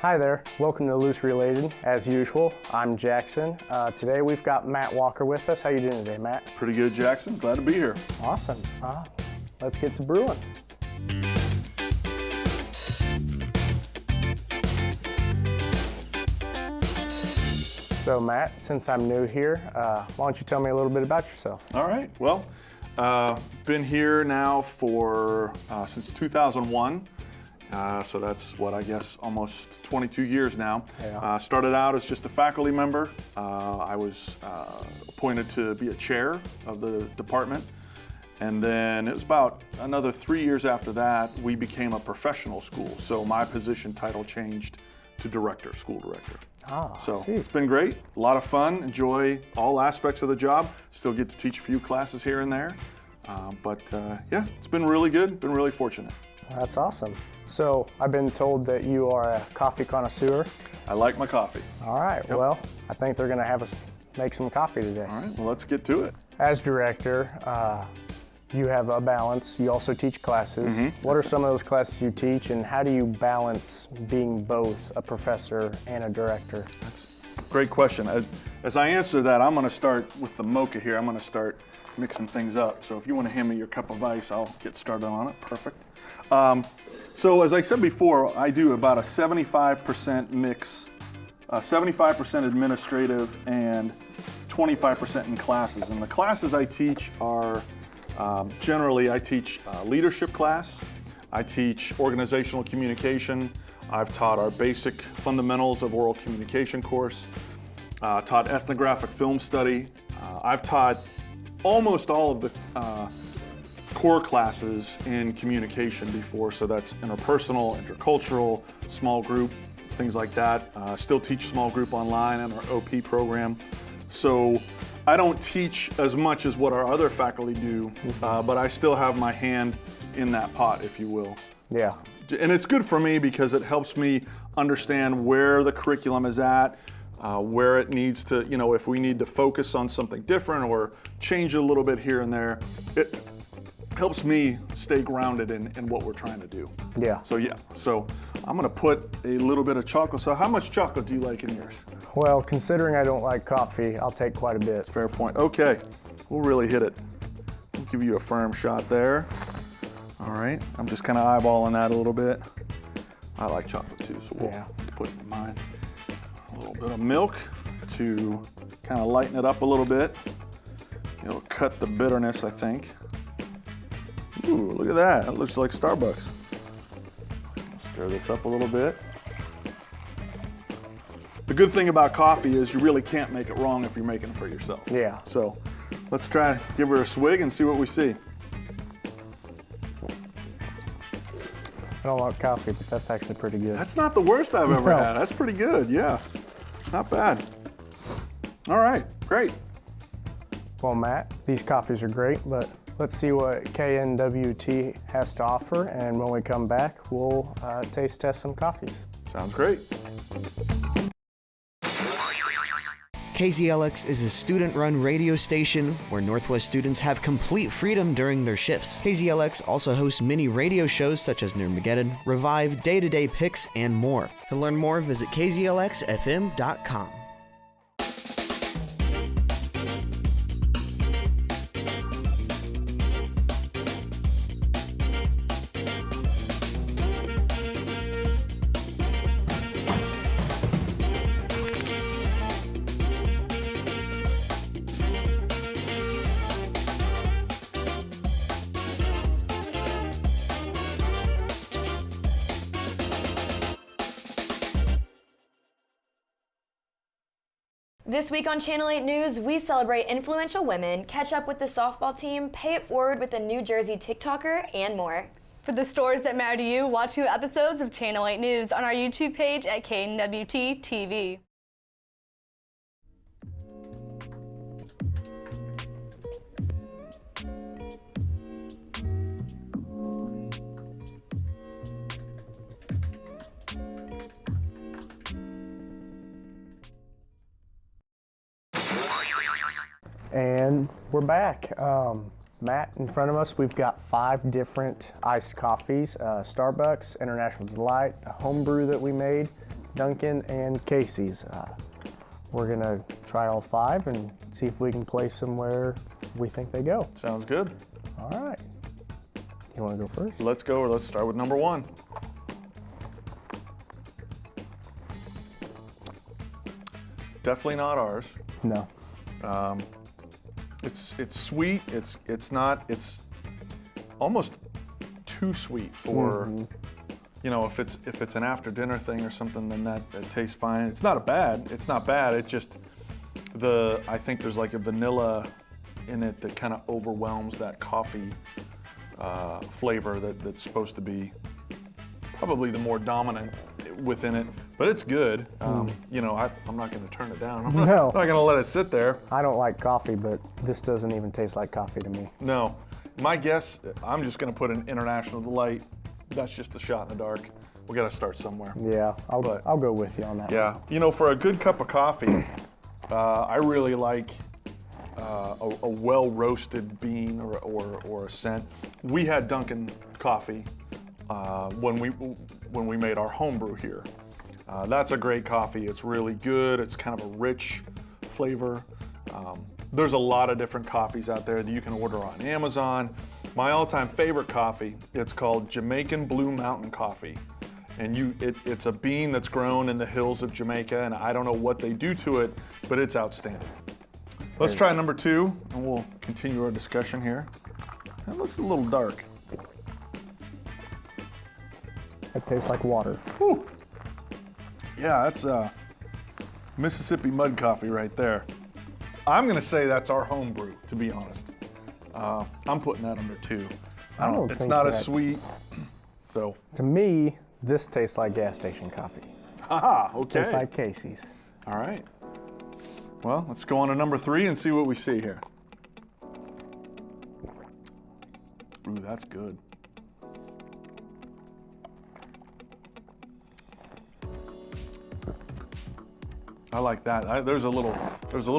Hi there, welcome to Loose Related. As usual, I'm Jackson. Today we've got Matt Walker with us. How you doing today, Matt? Pretty good, Jackson. Glad to be here. Awesome. Let's get to brewing. So Matt, since I'm new here, why don't you tell me a little bit about yourself? All right. Well, been here now for since 2001. So that's what, I guess, almost 22 years now. Yeah. Started out as just a faculty member. I was appointed to be a chair of the department. And then it was about another 3 years after that, we became a professional school. So my position title changed to director, school director. So it's been great, a lot of fun, enjoy all aspects of the job. Still get to teach a few classes here and there. But yeah, it's been really good, been really fortunate. That's awesome. So I've been told that you are a coffee connoisseur. I like my coffee. All right, Yep. Well, I think they're gonna have us make some coffee today. All right, well, let's get to it. As director, you have a balance. You also teach classes. What are some of those classes you teach, and how do you balance being both a professor and a director? That's a great question. As I answer that, I'm gonna start with the mocha here. I'm gonna start mixing things up. So if you wanna hand me your cup of ice, I'll get started on it. Perfect. So as I said before, I do about a 75% mix, 75% administrative and 25% in classes. And the classes I teach are, generally I teach leadership class, I teach organizational communication, I've taught our basic fundamentals of oral communication course, taught ethnographic film study, I've taught almost all of the core classes in communication before, so that's interpersonal, intercultural, small group, things like that. Still teach small group online in our OP program. So I don't teach as much as what our other faculty do, but I still have my hand in that pot, if you will. Yeah. And it's good for me because it helps me understand where the curriculum is at, where it needs to, you know, if we need to focus on something different or change it a little bit here and there. It helps me stay grounded in what we're trying to do. Yeah. So yeah, so I'm gonna put a little bit of chocolate. So how much chocolate do you like in yours? Well, considering I don't like coffee, I'll take quite a bit. Fair point. Okay, we'll really hit it. We'll give you a firm shot there. All right, I'm just kind of eyeballing that a little bit. I like chocolate too, so we'll put it in mine. A little bit of milk to kind of lighten it up a little bit. It'll cut the bitterness, I think. Ooh, look at that. That looks like Starbucks. Stir this up a little bit. The good thing about coffee is you really can't make it wrong if you're making it for yourself. Yeah. So let's try to give her a swig and see what we see. I don't like coffee, but that's actually pretty good. That's not the worst I've ever had. That's pretty good, yeah. Not bad. All right, great. Well, Matt, these coffees are great, but let's see what KNWT has to offer, and when we come back, we'll taste test some coffees. Sounds great. KZLX is a student-run radio station where Northwest students have complete freedom during their shifts. KZLX also hosts mini radio shows such as Nermageddon, Revive, Day-to-Day Picks, and more. To learn more, visit kzlxfm.com. This week on Channel 8 News, we celebrate influential women, catch up with the softball team, pay it forward with a New Jersey TikToker, and more. For the stories that matter to you, watch new episodes of Channel 8 News on our YouTube page at KNWT TV. And we're back. Matt, in front of us, we've got 5 different iced coffees, Starbucks, International Delight, a home brew that we made, Dunkin', and Casey's. We're gonna try all 5 and see if we can place them where we think they go. Sounds good. All right. You wanna go first? Let's go, or let's start with number 1. It's definitely not ours. No. It's sweet. It's almost too sweet for, you know, if it's an after dinner thing or something, then that tastes fine. It's not bad. It just I think there's like a vanilla in it that kind of overwhelms that coffee flavor that's supposed to be probably the more dominant within it. But it's good. You know, I'm not going to turn it down. I'm not going to let it sit there. I don't like coffee, but this doesn't even taste like coffee to me. No. My guess, I'm just going to put an International Delight. That's just a shot in the dark. We got to start somewhere. Yeah, I'll go with you on that. Yeah. You know, for a good cup of coffee, I really like a well-roasted bean or a scent. We had Dunkin' coffee when we made our homebrew here. That's a great coffee. It's really good. It's kind of a rich flavor. There's a lot of different coffees out there that you can order on Amazon. My all-time favorite coffee, it's called Jamaican Blue Mountain Coffee. And it's a bean that's grown in the hills of Jamaica, and I don't know what they do to it, but it's outstanding. Let's try number 2, and we'll continue our discussion here. That looks a little dark. It tastes like water. Whew. Yeah, that's Mississippi mud coffee right there. I'm gonna say that's our homebrew, to be honest. I'm putting that under 2. It's not as sweet, so. To me, this tastes like gas station coffee. Haha, okay. Tastes like Casey's. All right. Well, let's go on to number 3 and see what we see here. Ooh, that's good. I like that. There's a little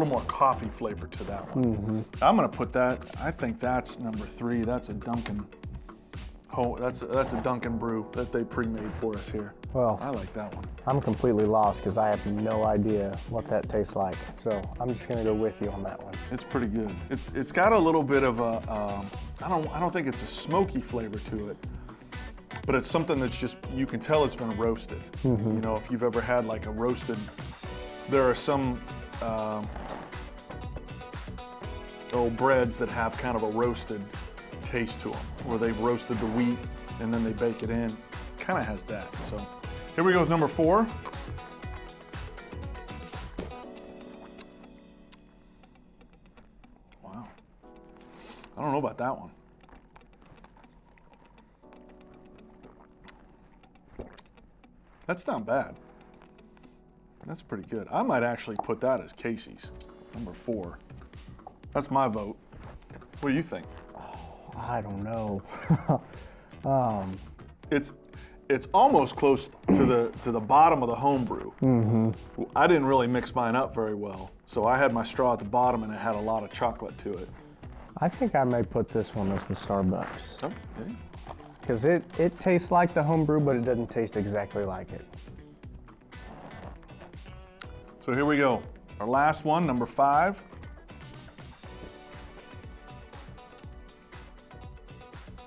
more coffee flavor to that one. I'm gonna put that. I think that's number 3. That's a Dunkin'. That's a Dunkin' brew that they pre-made for us here. Well, I like that one. I'm completely lost because I have no idea what that tastes like. So I'm just gonna go with you on that one. It's pretty good. It's got a little bit of a I don't think it's a smoky flavor to it, but it's something that's just, you can tell it's been roasted. You know, if you've ever had like a roasted. There are some breads that have kind of a roasted taste to them, where they've roasted the wheat and then they bake it in. Kind of has that. So here we go with number 4. Wow. I don't know about that one. That's not bad. That's pretty good. I might actually put that as Casey's, number 4. That's my vote. What do you think? I don't know. It's almost close to the bottom of the homebrew. I didn't really mix mine up very well, so I had my straw at the bottom and it had a lot of chocolate to it. I think I may put this one as the Starbucks. Okay. Because it tastes like the homebrew, but it doesn't taste exactly like it. So here we go. Our last one, number 5.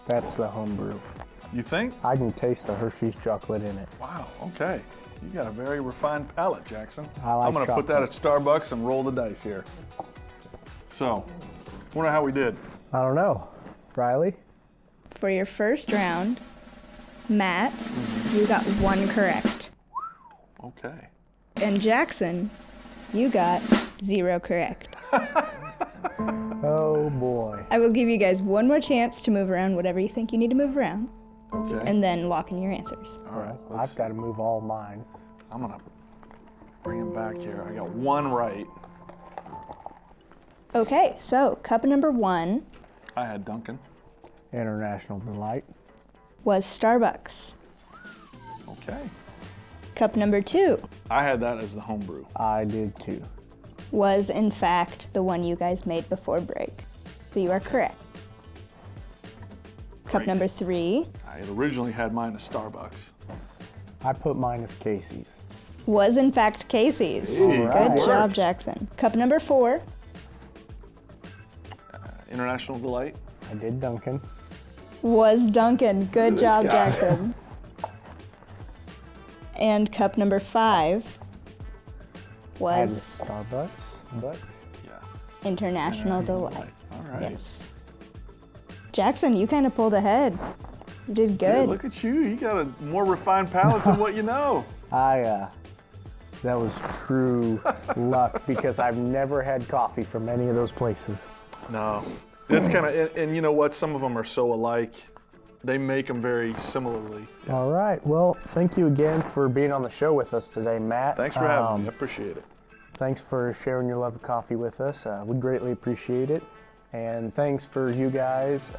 That's the homebrew. You think? I can taste the Hershey's chocolate in it. Wow, okay. You got a very refined palate, Jackson. I like I'm gonna put that at Starbucks and roll the dice here. So, wonder how we did. I don't know. Riley? For your first round, Matt, you got 1 correct. Okay. And Jackson, you got 0 correct. Oh boy. I will give you guys 1 more chance to move around whatever you think you need to move around, Okay. and then lock in your answers. All right. I've got to move all mine. I'm gonna bring him back here. I got 1 right. Okay, so cup number 1 I had Dunkin'. International Delight. was Starbucks. Okay. Cup number 2 I had that as the homebrew. I did too. was, in fact, the one you guys made before break. So you are correct. Cup Great. number 3 I had originally had mine as Starbucks. I put mine as Casey's. was in fact Casey's. Hey, Good good job, work. Jackson. Cup number 4 International Delight. I did Duncan. was Duncan. Good This job, guy. Jackson. And cup number 5 I had was Starbucks, but Yeah. International Delight. All right. Yes. Jackson, you kind of pulled ahead. You did Yeah, good. look at you. You got a more refined palate than what you know. that was true luck because I've never had coffee from any of those places. No. It's kind of, and you know what? Some of them are so alike. They make them very similarly. All right. Well, thank you again for being on the show with us today, Matt. Thanks for having me. I appreciate it. Thanks for sharing your love of coffee with us. We greatly appreciate it. And thanks for you guys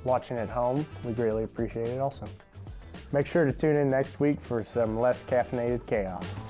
watching at home. We greatly appreciate it also. Make sure to tune in next week for some less caffeinated chaos.